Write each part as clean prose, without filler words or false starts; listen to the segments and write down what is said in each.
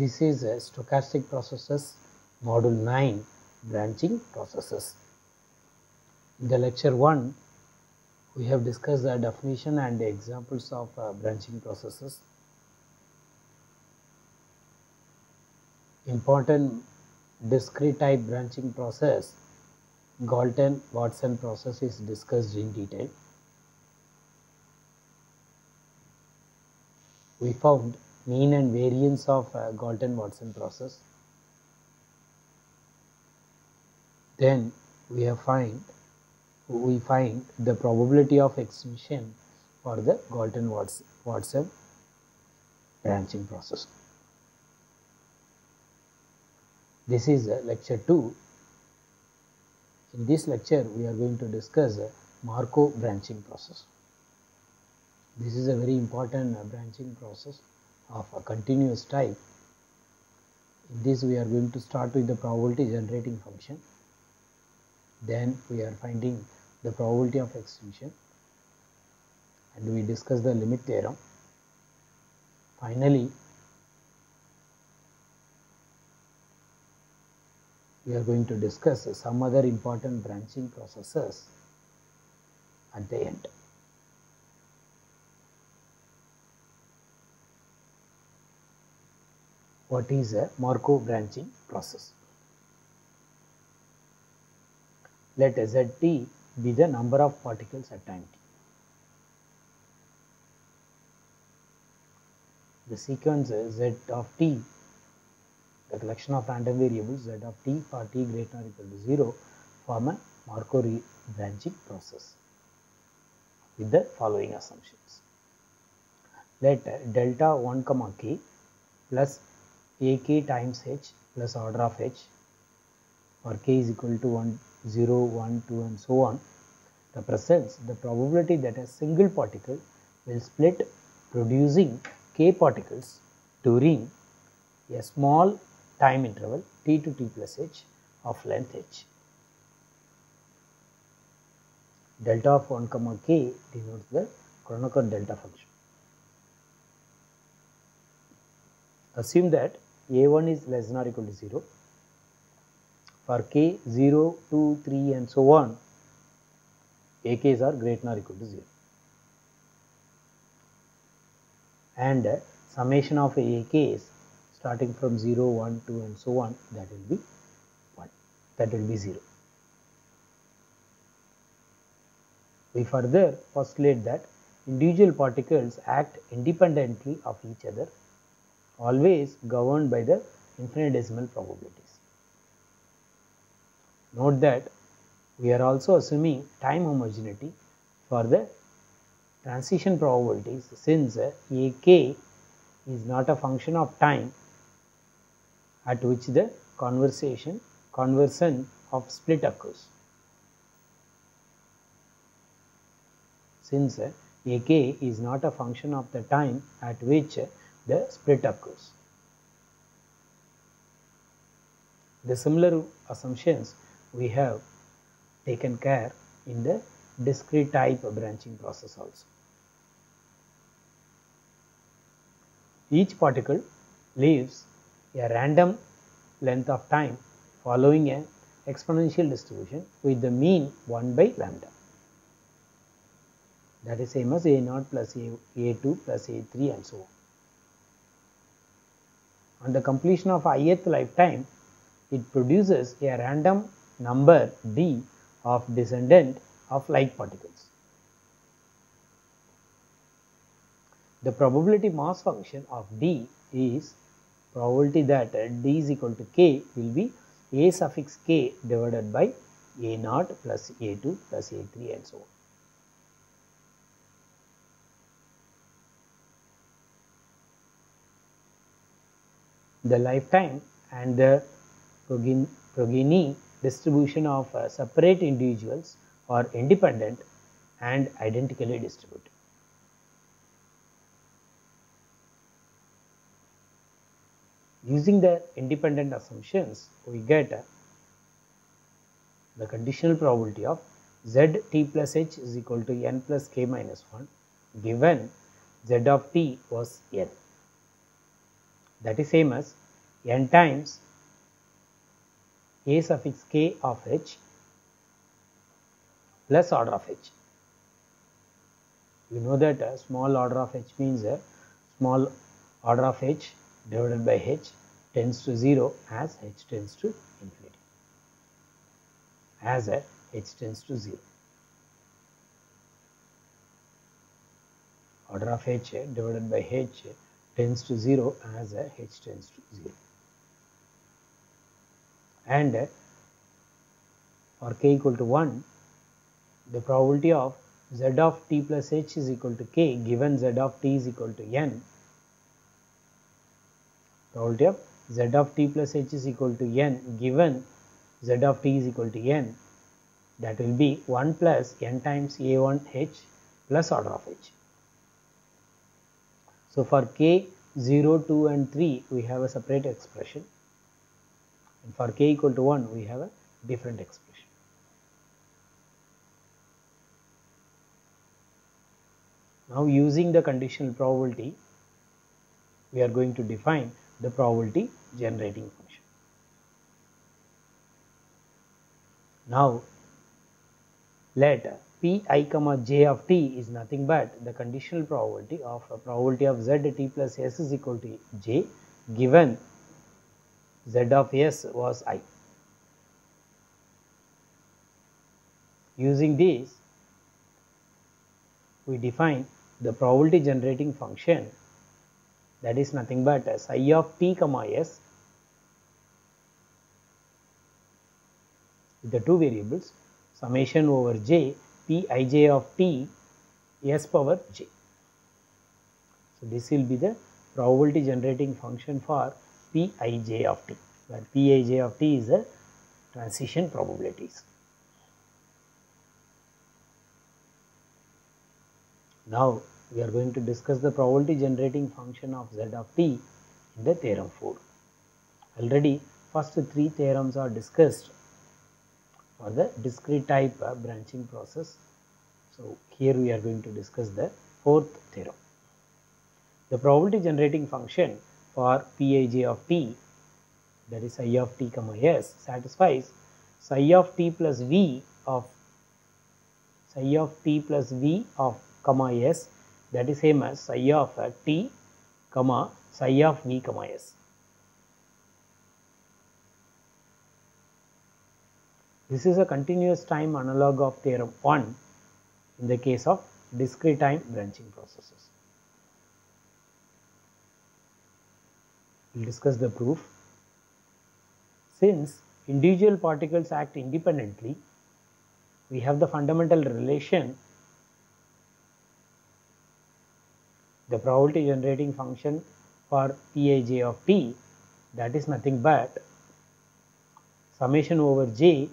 This is a stochastic processes, module 9, branching processes. In the lecture 1, we have discussed the definition and the examples of branching processes. Important discrete type branching process, Galton-Watson process, is discussed in detail. We found mean and variance of Galton-Watson process. Then we find the probability of extinction for the Galton-Watson branching process. This is lecture 2. In this lecture, we are going to discuss Markov branching process. This is a very important branching process of a continuous type. In this, we are going to start with the probability generating function. Then we are finding the probability of extinction, and we discuss the limit theorem. Finally, we are going to discuss some other important branching processes at the end. What is a Markov branching process? Let Zt be the number of particles at time t. The sequence Z of t, the collection of random variables Z of t for t greater than or equal to 0, form a Markov branching process with the following assumptions. Let delta 1 comma k plus ak times h plus order of h for k is equal to 1, 0, 1, 2 and so on represents the probability that a single particle will split producing k particles during a small time interval t to t plus h of length h. Delta of 1 comma k denotes the Kronecker delta function. Assume that a1 is less than or equal to 0. For k 0, 2, 3 and so on, ak's are greater than or equal to 0. And summation of ak's starting from 0, 1, 2 and so on, that will be 1, that will be 0. We further postulate that individual particles act independently of each other, always governed by the infinitesimal probabilities. Note that we are also assuming time homogeneity for the transition probabilities, since ak is not a function of time at which the conversion of split occurs. Since ak is not a function of the time at which the split occurs. The similar assumptions we have taken care in the discrete type branching process also. Each particle lives a random length of time following an exponential distribution with the mean 1 by lambda. That is same as a0 plus a2 plus a3 and so on. On the completion of ith lifetime, it produces a random number d of descendant of like particles. The probability mass function of d is probability that d is equal to k will be a suffix k divided by a0 plus a2 plus a3 and so on. The lifetime and the progeny distribution of separate individuals are independent and identically distributed. Using the independent assumptions, we get the conditional probability of Zt plus h is equal to n plus k minus 1 given Z of t was n. That is same as n times a suffix k of h plus order of h. You know that small order of h means small order of h divided by h tends to 0 as h tends to infinity, as h tends to 0. Order of h divided by h tends to 0 as h tends to 0. And for k equal to 1, the probability of z of t plus h is equal to k given z of t is equal to n. Probability of z of t plus h is equal to n given z of t is equal to n, that will be 1 plus n times a1h plus order of h. So for k 0, 2 and 3 we have a separate expression, and for k equal to 1 we have a different expression. Now using the conditional probability, we are going to define the probability generating function. Now let pi comma j of t is nothing but the conditional probability of a probability of z t plus s is equal to j given z of s was I. Using this, we define the probability generating function, that is nothing but psi of t comma s with the two variables summation over j pij of t s power j. So this will be the probability generating function for pij of t, where pij of t is the transition probabilities. Now we are going to discuss the probability generating function of z of t in the theorem 4. Already first 3 theorems are discussed for the discrete type branching process. So here we are going to discuss the 4th theorem. The probability generating function for pij of t, that is psi of t comma s, satisfies psi of t plus v of comma s, that is same as psi of t comma psi of v comma s. This is a continuous time analog of theorem 1 in the case of discrete time branching processes. We will discuss the proof. Since individual particles act independently, we have the fundamental relation, the probability generating function for pij of t, that is nothing but summation over j,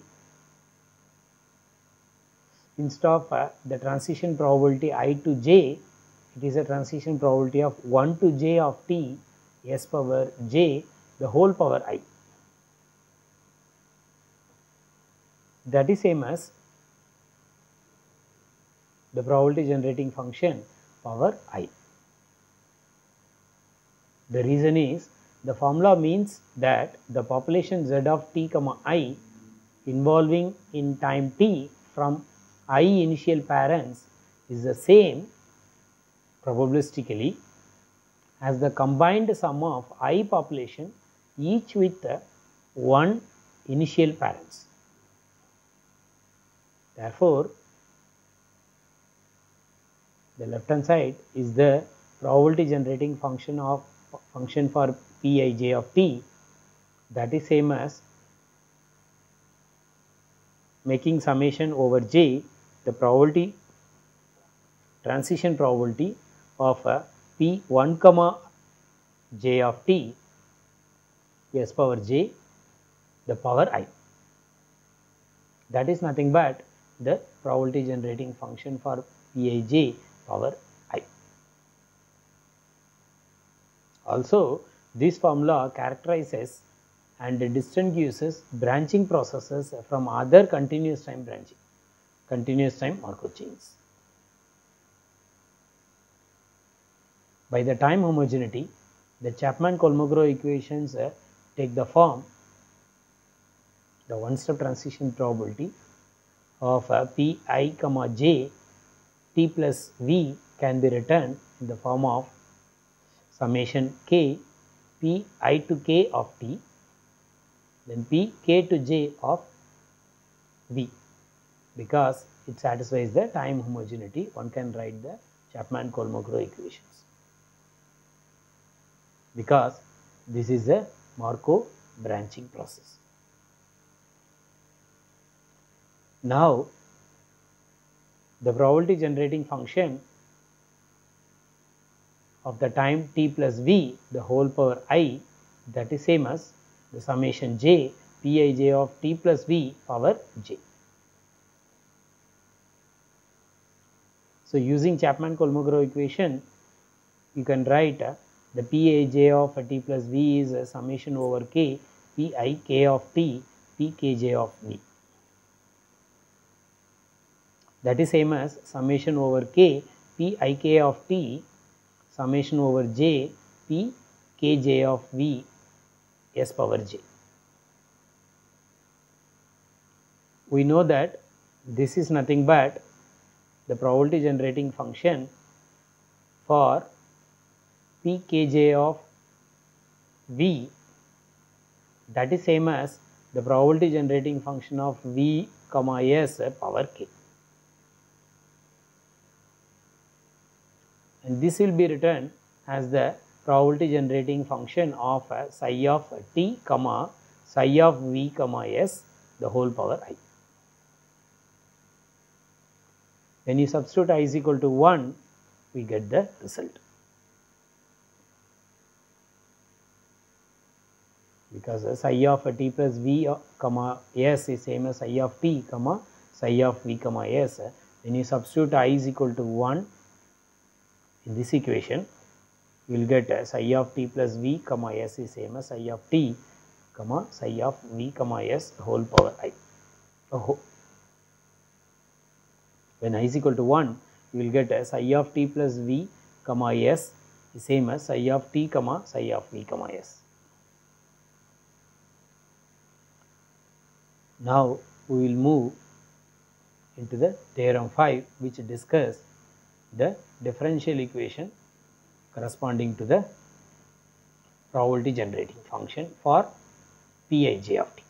instead of the transition probability I to j, it is a transition probability of 1 to j of t s power j the whole power I. That is same as the probability generating function power I. The reason is the formula means that the population z of t comma I involving in time t from I initial parents is the same probabilistically as the combined sum of I population each with one initial parents. Therefore, the left hand side is the probability generating function for pij of t, that is same as making summation over j the probability transition probability of p1 comma j of t s power j the power I. That is nothing but the probability generating function for pij power I. Also, this formula characterizes and distinguishes branching processes from other continuous time Markov chains. By the time homogeneity, the Chapman-Kolmogorov equations take the form, the one-step transition probability of Pi comma j t plus v can be written in the form of summation k Pi to k of t, then P k to j of v. Because it satisfies the time homogeneity, one can write the Chapman-Kolmogorov equations. Because this is a Markov branching process. Now, the probability generating function of the time t plus v, the whole power I, that is same as the summation j Pij of t plus v power j. So, using Chapman-Kolmogorov equation, you can write the Pij of t plus v is a summation over k Pi k of t Pkj of v. That is same as summation over k Pik of t summation over j Pkj of v s power j. We know that this is nothing but the probability generating function for Pkj of v, that is same as the probability generating function of v comma s power k. And this will be written as the probability generating function of psi of t comma psi of v comma s the whole power I. When you substitute I is equal to 1, we get the result. Because psi of t plus v comma s is same as psi of t comma psi of v comma s. When you substitute I is equal to 1 in this equation, you will get psi of t plus v comma s is same as psi of t comma psi of v comma s whole power I. When I is equal to 1, you will get psi of t plus v comma s is same as psi of t comma psi of v comma s. Now, we will move into the theorem 5, which discuss the differential equation corresponding to the probability generating function for Pij of t.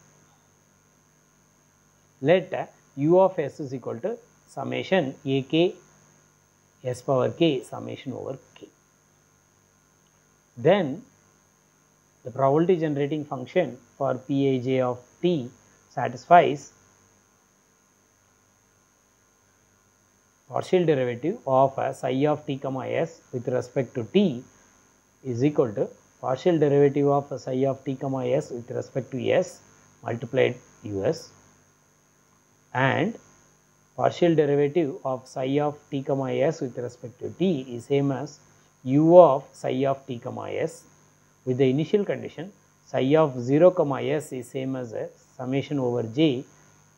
Let u of s is equal to summation ak s power k summation over k. Then the probability generating function for Pij of t satisfies partial derivative of psi of t comma s with respect to t is equal to partial derivative of psi of t comma s with respect to s multiplied us, and partial derivative of psi of t comma s with respect to t is same as u of psi of t comma s, with the initial condition psi of 0 comma s is same as a summation over j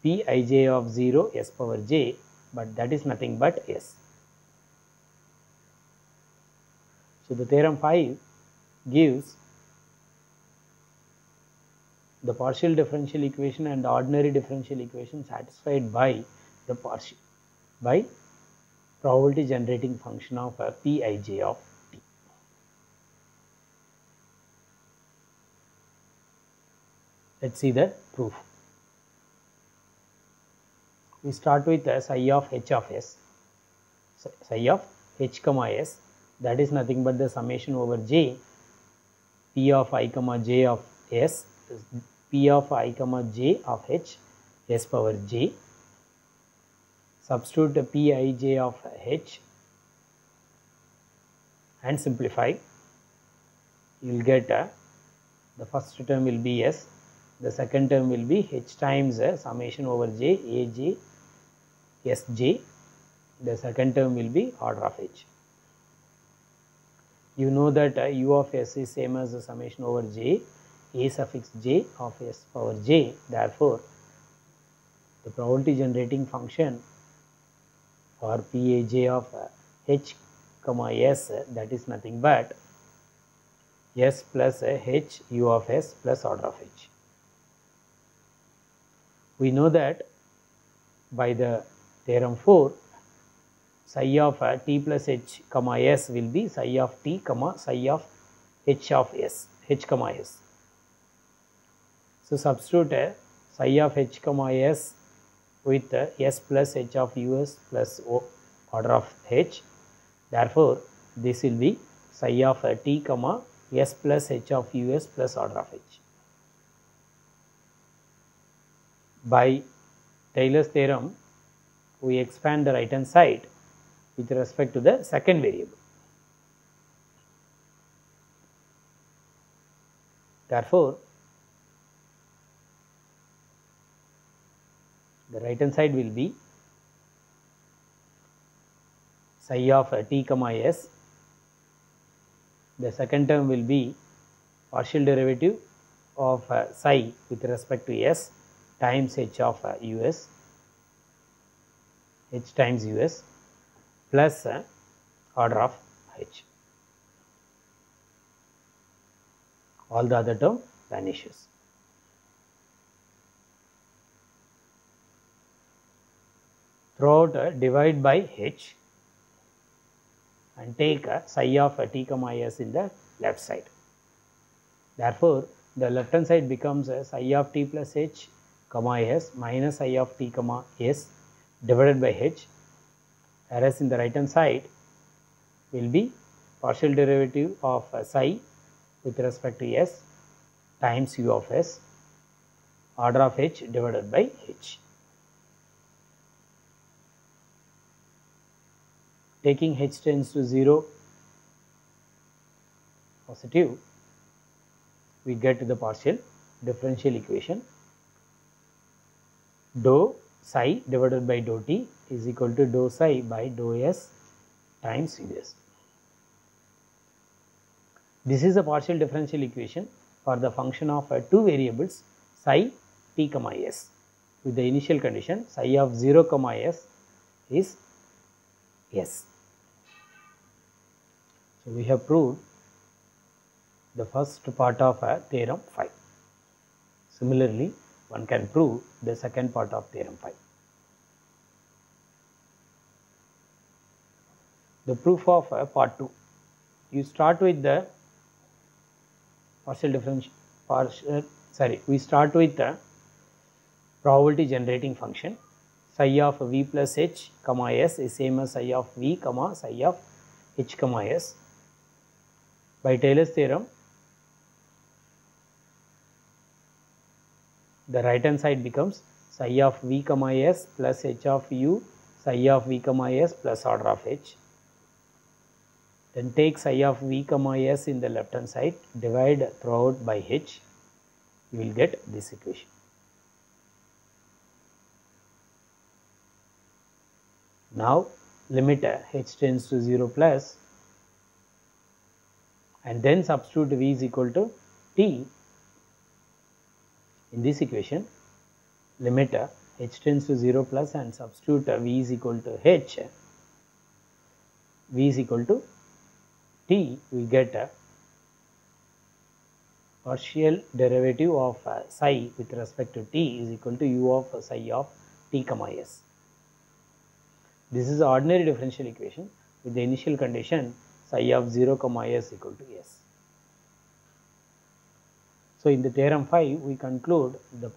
Pij of 0 s power j, but that is nothing but s. So, the theorem 5 gives the partial differential equation and the ordinary differential equation satisfied by the probability generating function of Pij of t. Let us see the proof. We start with psi of h of s, psi of h comma s, that is nothing but the summation over j p of I comma j of s, p of I comma j of h s power j. Substitute Pij of h and simplify. You will get the first term will be s, the second term will be h times summation over j aj sj, the second term will be order of h. You know that u of s is same as the summation over j a suffix j of s power j. Therefore, the probability generating function for Pij of h comma s, that is nothing but s plus h u of s plus order of h. We know that by the theorem 4, psi of t plus h comma s will be psi of t comma psi of h of s, h comma s. So, substitute psi of h comma s with s plus h of us plus order of h. Therefore, this will be psi of t comma s plus h of us plus order of h. By Taylor's theorem, we expand the right hand side with respect to the second variable. Therefore, the right hand side will be psi of t comma s. The second term will be partial derivative of psi with respect to s times h of us, h times us plus order of h. All the other term vanishes. Throughout divide by h and take psi of t comma s in the left side. Therefore, the left hand side becomes psi of t plus h comma s minus psi of t comma s divided by h, whereas in the right hand side will be partial derivative of psi with respect to s times u of s order of h divided by h. Taking h tends to 0 positive, we get the partial differential equation dou psi divided by dou t is equal to dou psi by dou s times us. This is a partial differential equation for the function of two variables psi t comma s with the initial condition psi of 0 comma s is s. So, we have proved the first part of theorem 5. Similarly, one can prove the second part of theorem 5. The proof of part 2. You start with the we start with the probability generating function psi of v plus h comma s is same as psi of v comma psi of h comma s. By Taylor's theorem, the right hand side becomes psi of v comma s plus h of u psi of v comma s plus order of h. Then take psi of v comma s in the left hand side, divide throughout by h, you will get this equation. Now, limit h tends to 0 plus and then substitute v is equal to t in this equation. Limit h tends to 0 plus and substitute v is equal to h, v is equal to t, we get a partial derivative of psi with respect to t is equal to u of psi of t comma s. This is the ordinary differential equation with the initial condition psi of 0 comma s equal to s. So, in the theorem 5, we conclude the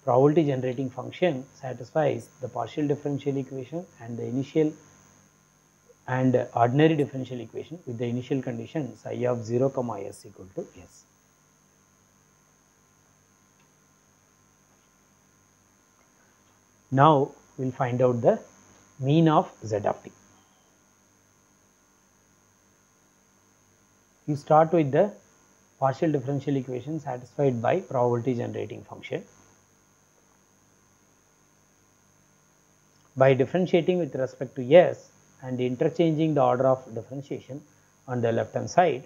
probability generating function satisfies the partial differential equation and the initial and ordinary differential equation with the initial condition psi of 0 comma s equal to s. Now, we will find out the mean of z of t. You start with the partial differential equation satisfied by probability generating function. By differentiating with respect to s and interchanging the order of differentiation on the left hand side,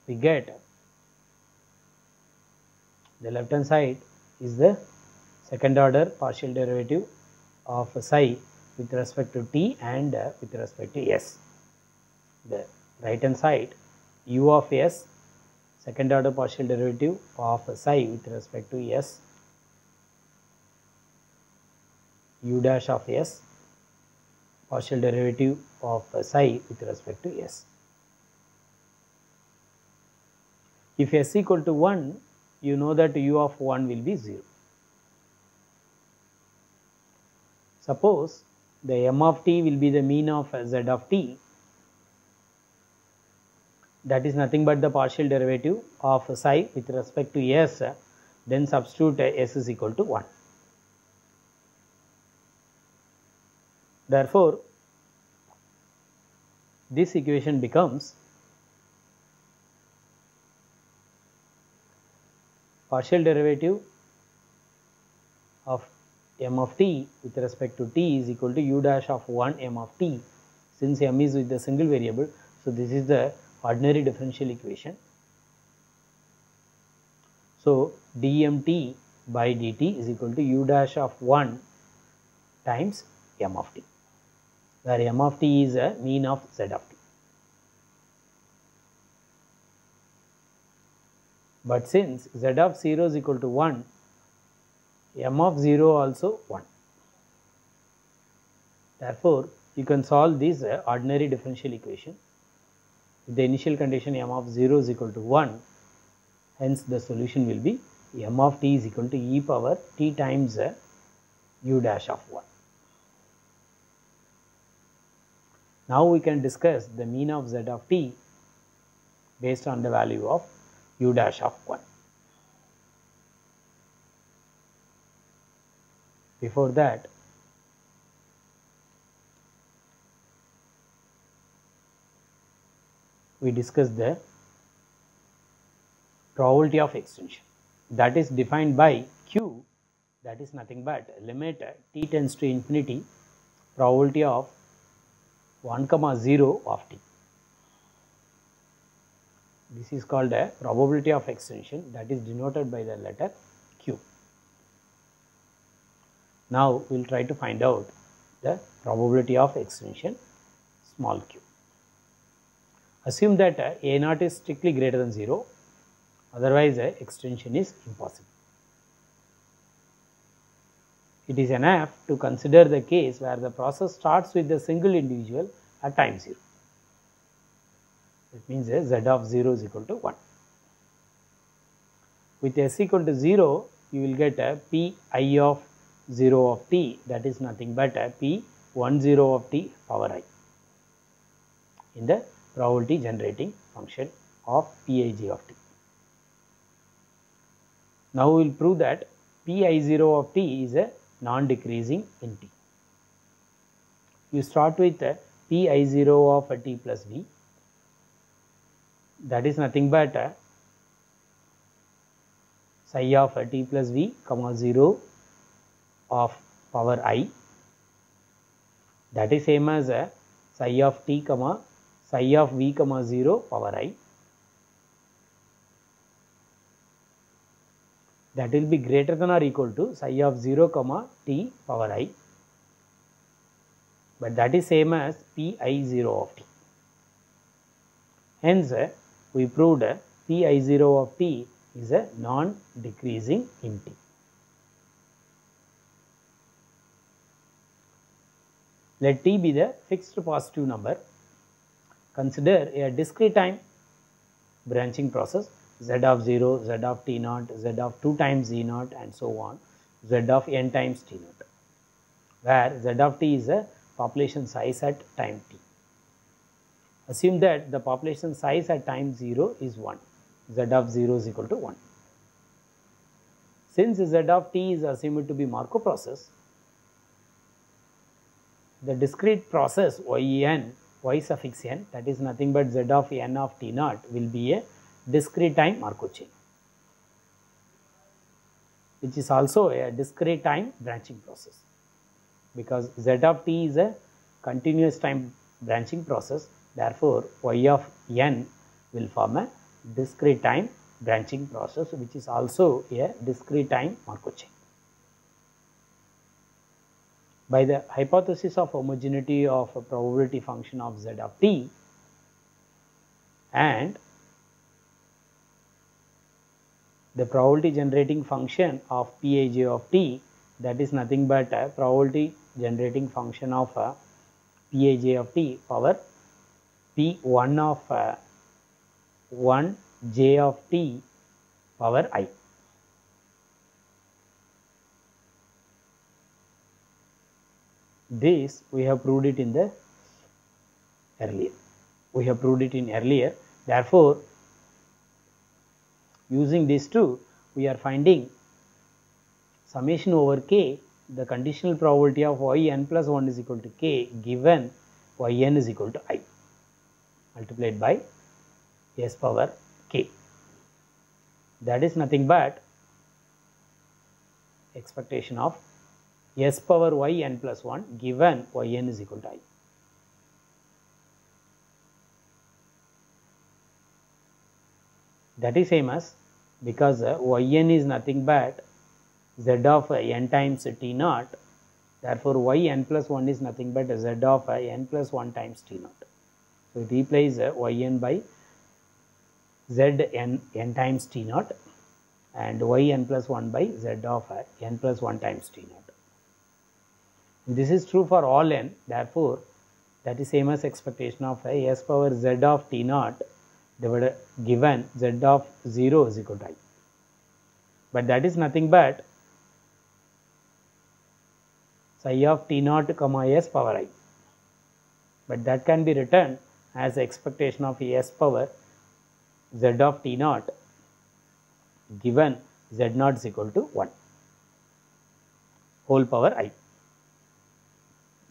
we get the left hand side is the second order partial derivative of psi with respect to t and with respect to s. the right hand side, u of s, second order partial derivative of psi with respect to s, u dash of s, partial derivative of psi with respect to s. If s equal to 1, you know that u of 1 will be 0. Suppose the m of t will be the mean of z of t, that is nothing but the partial derivative of psi with respect to s, then substitute s is equal to 1. Therefore, this equation becomes partial derivative of m of t with respect to t is equal to u dash of 1 m of t, since m is with the single variable. So, this is the ordinary differential equation. So, dmt by dt is equal to u dash of 1 times m of t, where m of t is a mean of z of t. But since z of 0 is equal to 1, m of 0 also 1. Therefore, you can solve this ordinary differential equation with the initial condition m of 0 is equal to 1. Hence, the solution will be m of t is equal to e power t times u dash of 1. Now, we can discuss the mean of z of t based on the value of u dash of 1. Before that, we discussed the probability of extension, that is defined by q, that is nothing but limit t tends to infinity probability of 1, 0 of t. This is called a probability of extension, that is denoted by the letter q. Now, we will try to find out the probability of extension small q. Assume that a naught is strictly greater than 0, otherwise extension is impossible. It is enough to consider the case where the process starts with a single individual at time 0. It means z of 0 is equal to 1. With s equal to 0, you will get a p I of 0 of t, that is nothing but a p 1 0 of t power I in the probability generating function of Pij of t. Now, we will prove that Pi0 of t is a non-decreasing in t. You start with Pi0 of t plus v, that is nothing but psi of t plus v, 0 of power I, that is same as psi of t, psi of v, 0 power I. That will be greater than or equal to psi of 0, t power I, but that is same as Pi0 of t. Hence, we proved Pi0 of t is a non-decreasing in t. Let t be the fixed positive number. Consider a discrete time branching process z of 0, z of t naught, z of 2 times z naught and so on, z of n times t naught, where z of t is a population size at time t. Assume that the population size at time 0 is 1, z of 0 is equal to 1. Since z of t is assumed to be Markov process, the discrete process yn, y suffix n, that is nothing but z of n of t naught, will be a discrete time Markov chain, which is also a discrete time branching process, because z of t is a continuous time branching process. Therefore, y of n will form a discrete time branching process, which is also a discrete time Markov chain. By the hypothesis of homogeneity of a probability function of z of t, and the probability generating function of Pij of t, that is nothing but a probability generating function of Pij of t power P1 of 1 j of t power I. This we have proved it in the earlier. We have proved it in earlier. Therefore, using these two, we are finding summation over k, the conditional probability of yn plus 1 is equal to k given yn is equal to I multiplied by s power k. That is nothing but expectation of s power yn plus 1 given yn is equal to I. That is same as, because yn is nothing but z of n times t naught, therefore yn plus 1 is nothing but z of n plus 1 times t naught. So, it replaces yn by z n times t naught and yn plus 1 by z of n plus 1 times t naught. This is true for all n, therefore, that is same as expectation of s power z of t naught divided given z of 0 is equal to I. But that is nothing but psi of t naught comma s power I. But that can be written as expectation of s power z of t naught given z naught is equal to 1 whole power I.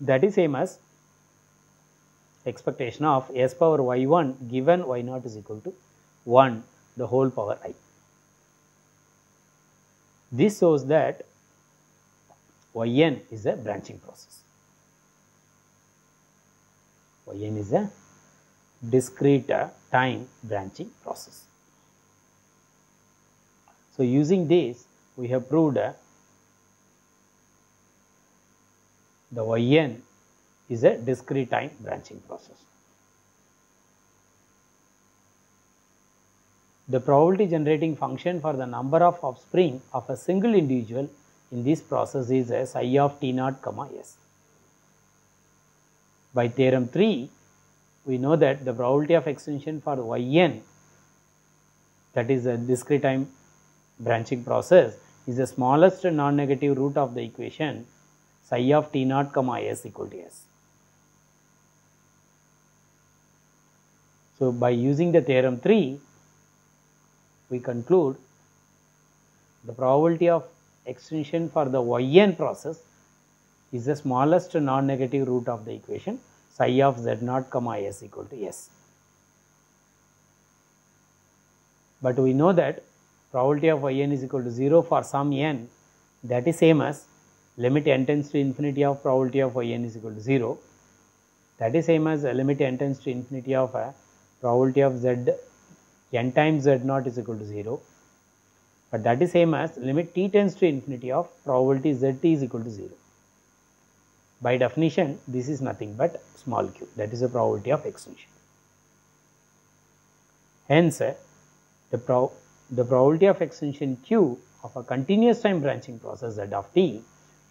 That is same as expectation of s power y1 given y naught is equal to 1 the whole power I. This shows that yn is a branching process. Yn is a discrete time branching process. So, using this we have proved the yn is a discrete time branching process. The probability generating function for the number of offspring of a single individual in this process is psi of t naught comma s. By theorem 3, we know that the probability of extension for yn, that is a discrete time branching process, is the smallest non-negative root of the equation psi of t naught comma s equal to s. So, by using the theorem 3, we conclude the probability of extension for the yn process is the smallest non-negative root of the equation psi of z naught comma s equal to s. But we know that probability of yn is equal to 0 for some n, that is same as limit n tends to infinity of probability of yn is equal to 0, that is same as limit n tends to infinity of probability of z n times z naught is equal to 0, but that is same as limit t tends to infinity of probability zt is equal to 0. By definition, this is nothing but small q, that is the probability of extension. Hence, the probability of extension q of a continuous time branching process z of t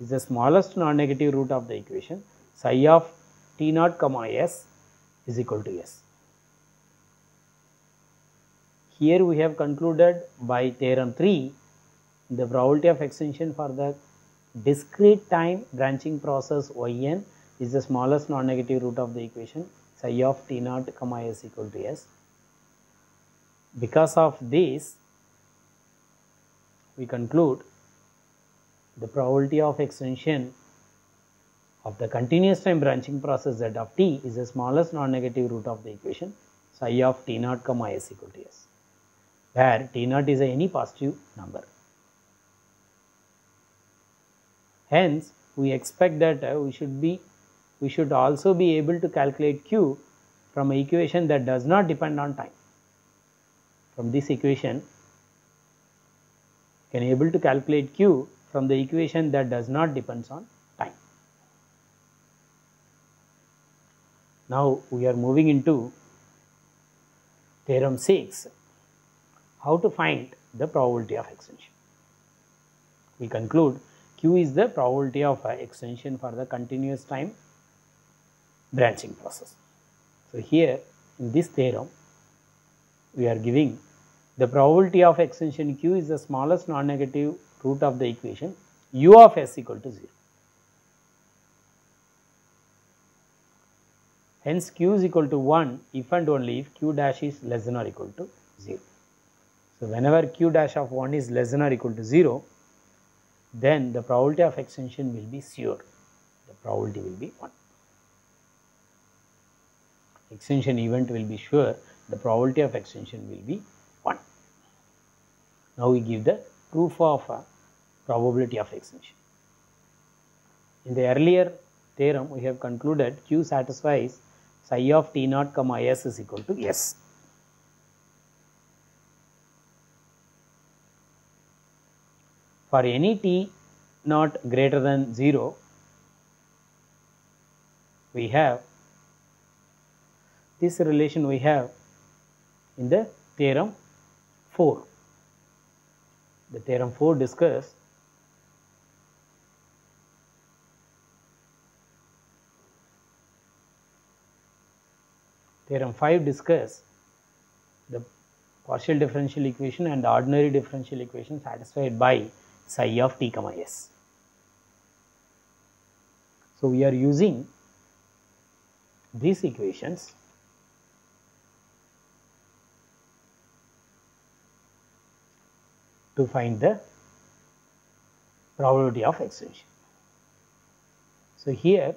is the smallest non-negative root of the equation psi of t naught comma s is equal to s. Here we have concluded by theorem 3 the probability of extension for the discrete time branching process yn is the smallest non-negative root of the equation psi of t naught comma s equal to s. Because of this, we conclude the probability of extension of the continuous time branching process z of t is the smallest non-negative root of the equation psi of t naught comma s equal to s, where t naught is any positive number. Hence, we expect that we should also be able to calculate q from an equation that does not depend on time. From this equation, can able to calculate q from the equation that does not depend on time. Now, we are moving into Theorem 6, how to find the probability of extension. We conclude Q is the probability of extension for the continuous time branching process. So here in this theorem we are giving the probability of extension Q is the smallest non-negative root of the equation U of S equal to 0. Hence Q is equal to 1 if and only if Q dash is less than or equal to 0. So whenever Q dash of 1 is less than or equal to 0, then the probability of extension will be sure. The probability will be 1. Extension event will be sure, the probability of extension will be 1. Now we give the proof of probability of extension. In the earlier theorem we have concluded Q satisfies psi of t naught comma S is equal to S. For any t naught greater than 0, we have this relation we have in the theorem 4. The theorem 4 discussed theorem 5 discuss the partial differential equation and the ordinary differential equation satisfied by psi of t comma S. So we are using these equations to find the probability of extension. So here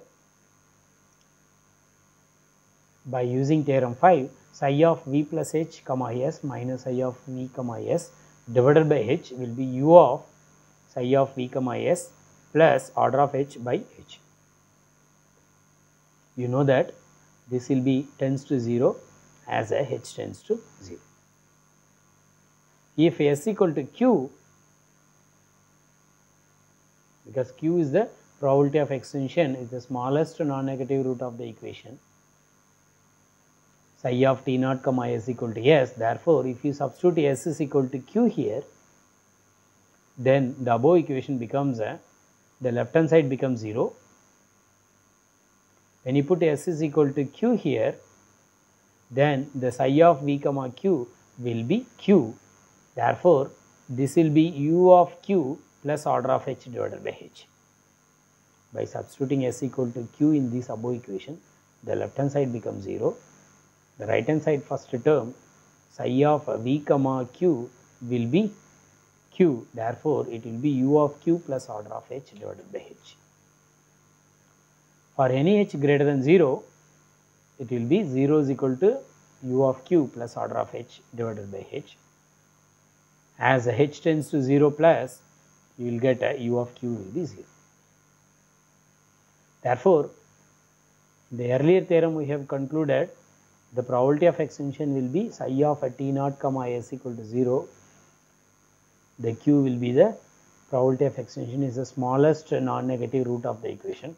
by using theorem 5, psi of v plus h comma s minus psi of v comma s divided by h will be u of psi of v comma s plus order of h by h. You know that this will be tends to 0 as a h tends to 0. If s equal to q, because q is the probability of extension is the smallest non-negative root of the equation psi of t naught comma s equal to s. Therefore, if you substitute s is equal to q here, then the above equation becomes the left hand side becomes 0. When you put s is equal to q here, then the psi of v comma q will be q. Therefore, this will be u of q plus order of h divided by h. By substituting s equal to q in this above equation, the left hand side becomes 0. The right hand side first term psi of v comma q will be q. Therefore, it will be u of q plus order of h divided by h. For any h greater than 0, it will be 0 is equal to u of q plus order of h divided by h. As h tends to 0 plus, you will get a u of q will be 0. Therefore, in the earlier theorem we have concluded the probability of extension will be psi of t naught comma s equal to 0. The q will be the probability of extension is the smallest non-negative root of the equation.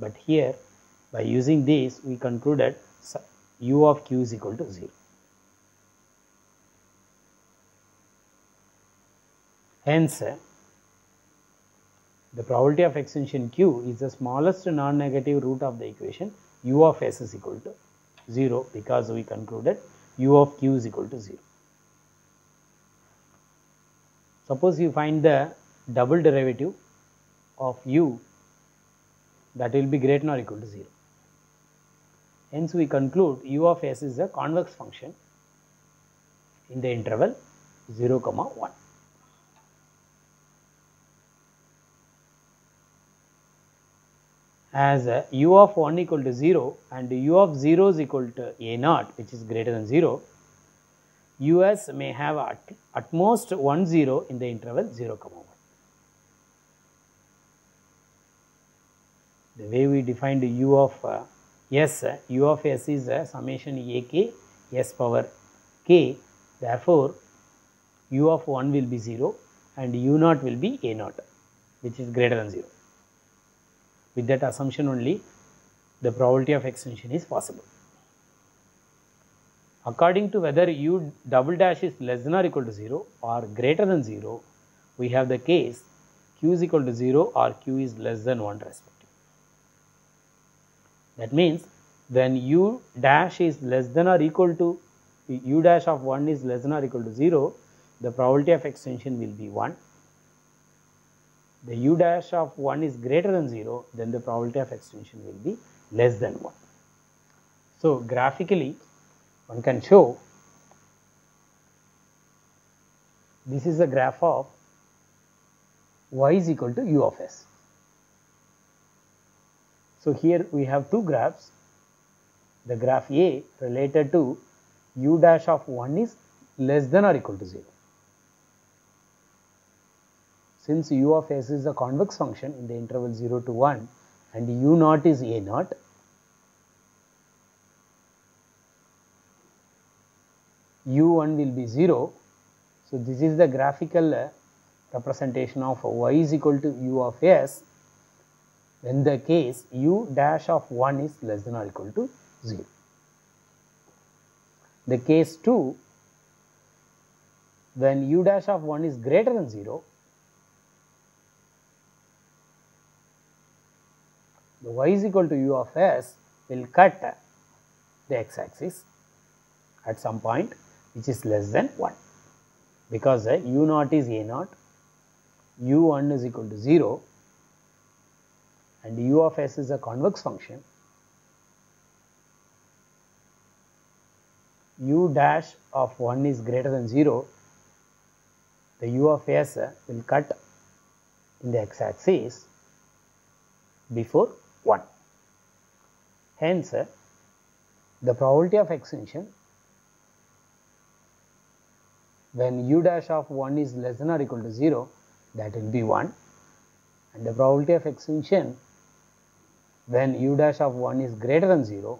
But here by using this we concluded u of q is equal to 0. Hence, the probability of extension q is the smallest non-negative root of the equation u of s is equal to 0, because we concluded u of q is equal to 0. Suppose you find the double derivative of u, that will be greater than or equal to 0. Hence, we conclude u of s is a convex function in the interval 0, 1. As u of 1 equal to 0 and u of 0 is equal to a naught, which is greater than 0, us may have at most 1 0 in the interval 0, 1. The way we defined u of s, u of s is summation ak s power k. Therefore, u of 1 will be 0 and u naught will be a naught, which is greater than 0. With that assumption only, the probability of extension is possible. According to whether u double dash is less than or equal to 0 or greater than 0, we have the case q is equal to 0 or q is less than 1 respectively. That means when u dash is less than or equal to u dash of 1 is less than or equal to 0, the probability of extension will be 1. The u dash of 1 is greater than 0, then the probability of extension will be less than 1. So, graphically one can show this is a graph of y is equal to u of s. So, here we have two graphs. The graph A related to u dash of 1 is less than or equal to 0. Since u of s is a convex function in the interval 0 to 1 and u naught is a naught, u1 will be 0. So, this is the graphical representation of y is equal to u of s when the case u dash of 1 is less than or equal to 0. The case 2, when u dash of 1 is greater than 0, the y is equal to u of s will cut the x axis at some point which is less than 1, because u naught is a naught, u1 is equal to 0 and u of s is a convex function. U dash of 1 is greater than 0, the u of s will cut in the x axis before 1. Hence, the probability of extension when u dash of 1 is less than or equal to 0, that will be 1, and the probability of extension when u dash of 1 is greater than 0,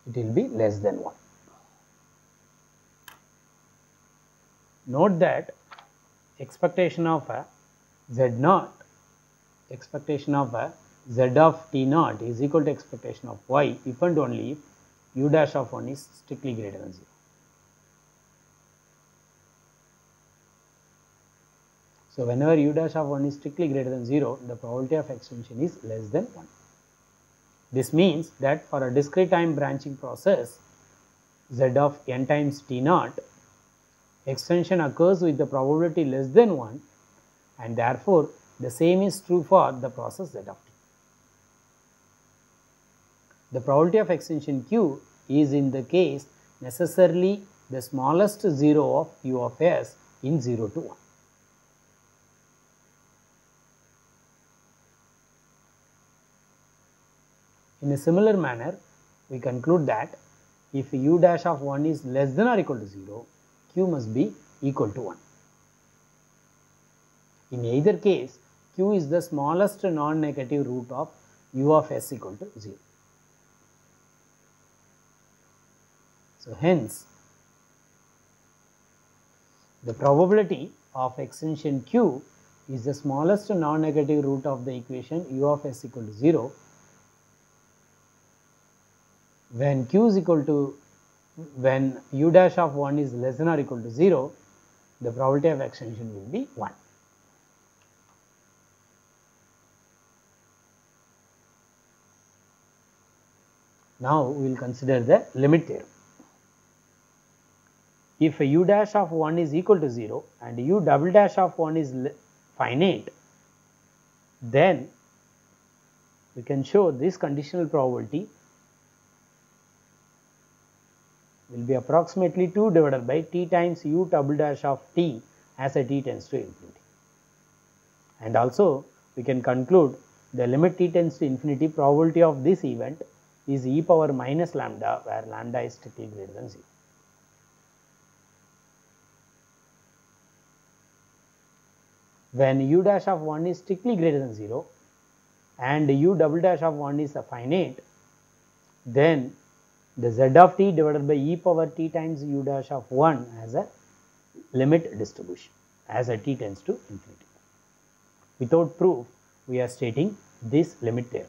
it will be less than 1. Note that expectation of z naught, expectation of z of t naught is equal to expectation of y if and only if u dash of 1 is strictly greater than 0. So, whenever u dash of 1 is strictly greater than 0, the probability of extension is less than 1. This means that for a discrete time branching process z of n times t naught, extension occurs with the probability less than 1, and therefore, the same is true for the process z of t. The probability of extension q is in the case necessarily the smallest 0 of u of s in 0 to 1. In a similar manner, we conclude that if u dash of 1 is less than or equal to 0, q must be equal to 1. In either case, q is the smallest non-negative root of u of s equal to 0. So, hence, the probability of extension q is the smallest non-negative root of the equation u of s equal to 0 when q is equal to, when u dash of 1 is less than or equal to 0, the probability of extension will be 1. Now, we will consider the limit theorem. If u dash of 1 is equal to 0 and u double dash of 1 is finite, then we can show this conditional probability will be approximately 2 divided by t times u double dash of t as a t tends to infinity. And also we can conclude the limit t tends to infinity probability of this event is e power minus lambda, where lambda is strictly greater than 0. When u dash of 1 is strictly greater than 0 and u double dash of 1 is a finite, then the z of t divided by e power t times u dash of 1 has a limit distribution as a t tends to infinity. Without proof, we are stating this limit theorem.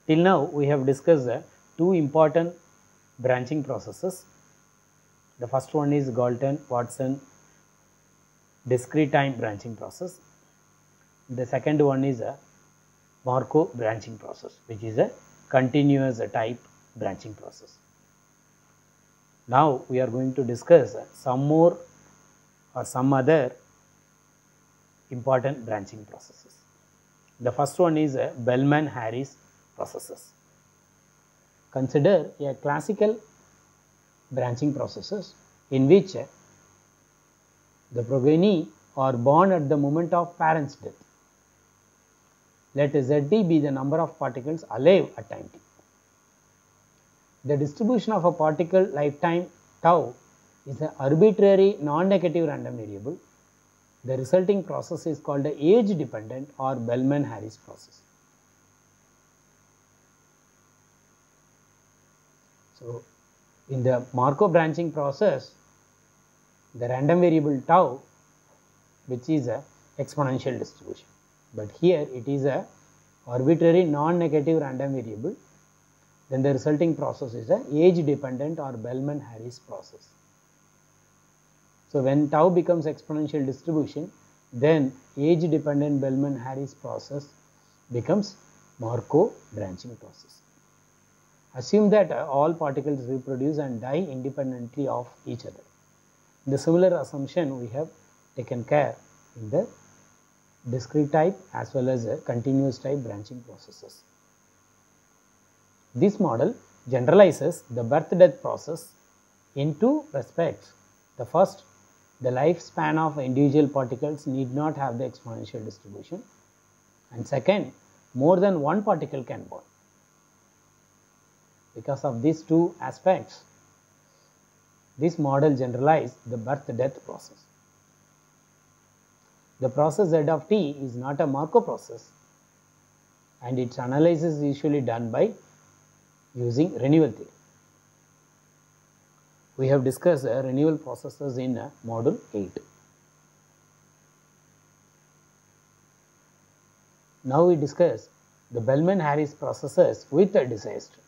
Till now we have discussed two important branching processes. The first one is Galton-Watson discrete time branching process. The second one is a Markov branching process, which is a continuous type branching process. Now we are going to discuss some more or some other important branching processes. The first one is Bellman-Harris processes. Consider a classical branching processes in which the progeny are born at the moment of parent's death. Let Zd be the number of particles alive at time t. The distribution of a particle lifetime tau is an arbitrary non-negative random variable. The resulting process is called the age dependent or Bellman-Harris process. So, in the Markov branching process, the random variable tau, which is a exponential distribution, but here it is a arbitrary non-negative random variable. Then the resulting process is a age dependent or Bellman-Harris process. So, when tau becomes exponential distribution, then age dependent Bellman-Harris process becomes Markov branching process. Assume that all particles reproduce and die independently of each other. The similar assumption we have taken care in the discrete type as well as continuous type branching processes. This model generalizes the birth-death process in two respects. The first, the lifespan of individual particles need not have the exponential distribution, and second, more than one particle can born. Because of these two aspects, this model generalizes the birth-death process. The process Z of t is not a Markov process, and its analysis is usually done by using renewal theory. We have discussed renewal processes in module 8. Now we discuss the Bellman-Harris processes with a disaster.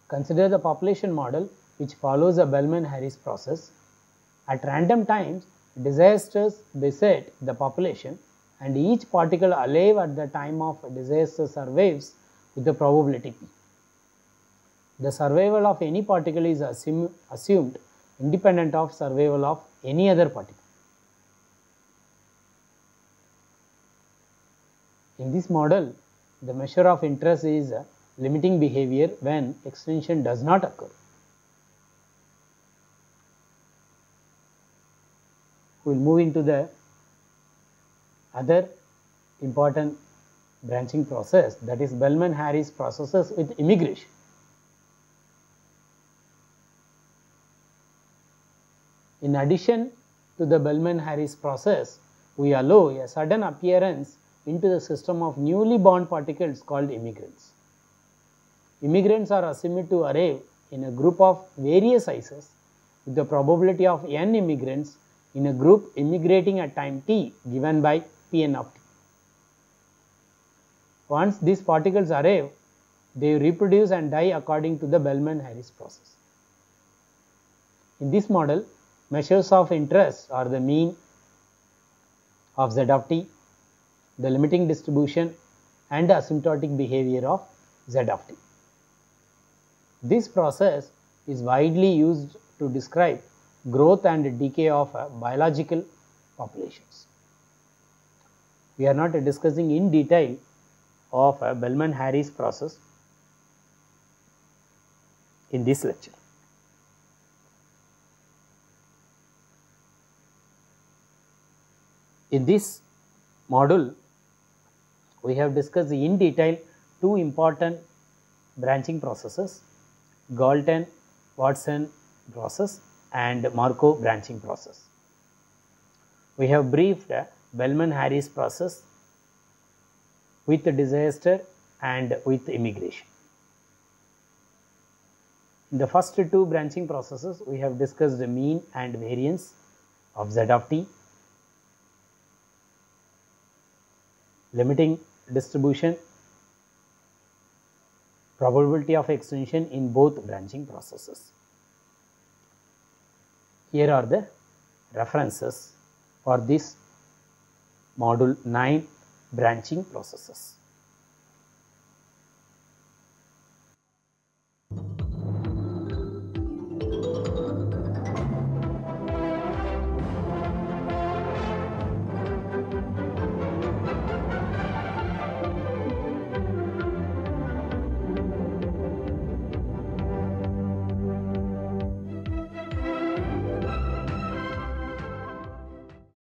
Consider the population model which follows a Bellman-Harris process. At random times, disasters beset the population, and each particle alive at the time of disaster survives with the probability p. The survival of any particle is assumed independent of survival of any other particle. In this model, the measure of interest is limiting behavior when extinction does not occur. We will move into the other important branching process, that is Bellman-Harris processes with immigration. In addition to the Bellman-Harris process, we allow a sudden appearance into the system of newly born particles called immigrants. Immigrants are assumed to arrive in a group of various sizes with the probability of n immigrants in a group immigrating at time t given by Pn of t. Once these particles arrive, they reproduce and die according to the Bellman-Harris process. In this model, measures of interest are the mean of Z of t, the limiting distribution, and the asymptotic behavior of Z of t. This process is widely used to describe growth and decay of biological populations. We are not discussing in detail of a Bellman-Harris process in this lecture. In this module, we have discussed in detail two important branching processes, Galton-Watson process and Markov branching process. We have briefed Bellman-Harris process with disaster and with immigration. In the first two branching processes, we have discussed the mean and variance of Z of t. limiting distribution, probability of extension in both branching processes. Here are the references for this module 9 branching processes.